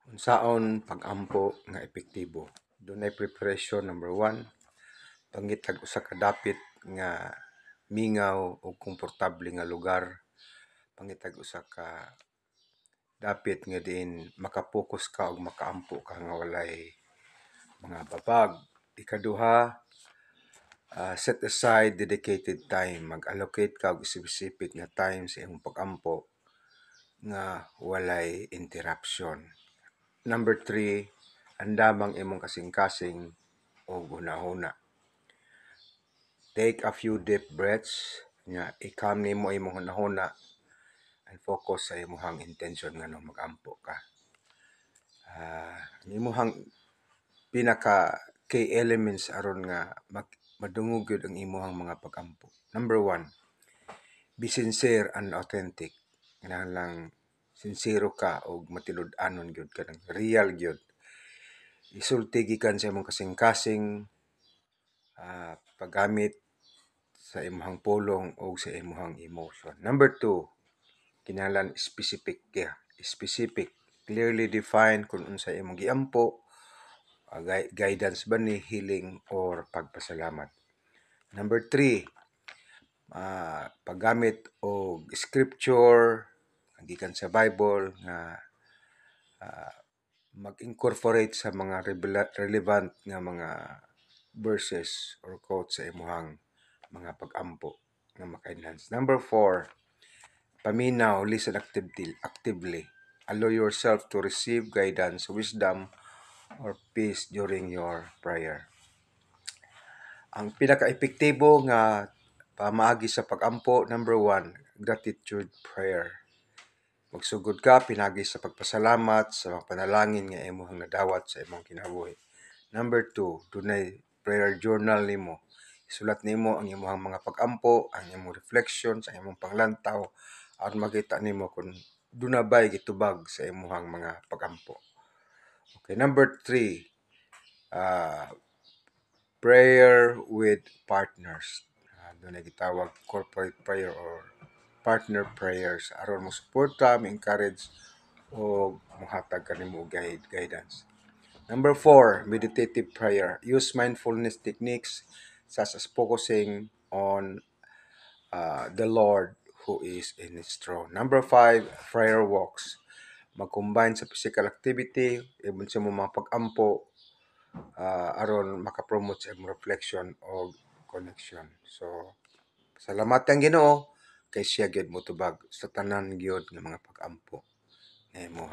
Unsaon pag-ampo nga epektibo? Dunay preparation number 1, pangitag usa ka dapit nga mingaw o komportable nga lugar, pangitag usa ka dapit nga diin makapokus ka o makaampo ka nga walay mga babag. Ikaduha, set aside dedicated time, mag-allocate ka og specific nga time sa imong pag-ampo nga walay interruption. Number 3, andamang imong kasing-kasing o hunahuna. Take a few deep breaths nga i-calm nimo imong hunahuna and focus sa imong intention nga nung mag-ampo ka. Ang imong pinaka key elements aron nga madungog gyud ang imong mga pag-ampo. Number 1, be sincere and authentic. Kinahanglang sincero ka o matilud-anon gyud ka, real gyud. Isulti gikan sa imong kasing-kasing paggamit sa imong pulong o sa imong emotion. Number 2, kinahanglan specific ka. Specific, clearly define kung unsa imong giampo, guidance ba ni, healing or pagpasalamat. Number 3, paggamit og scripture gikan sa Bible nga mag-incorporate sa mga relevant nga mga verses or quotes sa imong mga pag-ampo nga maka-enhance. Number 4, paminaw, listen actively. Allow yourself to receive guidance, wisdom, or peace during your prayer. Ang pinaka-epektibo nga pamaagi sa pag-ampo, number 1, gratitude prayer. Magsugod ka pinagi sa pagpasalamat sa mga panalangin nga imong nadawat sa imong kinabuhi. Number 2, dunay prayer journal nimo. Isulat nimo ang imong mga pag-ampo, ang imong reflection sa imong panglantaw aron makita nimo kung duna bay gitubag sa imong mga pag-ampo. Okay, number 3, prayer with partners. Dunay gitawag corporate prayer or partner prayers aron mo suporta, mo-encourage o mohatag kanimo guidance. Number 4, meditative prayer. Use mindfulness techniques such as focusing on the Lord who is in His throne. Number 5, prayer walks. Mag-combine sa physical activity, ibon sa mga pag-ampo, aron makapromote sa imong reflection o connection. So, salamat ang Ginoo kay siya gyud motubag sa tanan gyud nga mga pag-ampo nga imong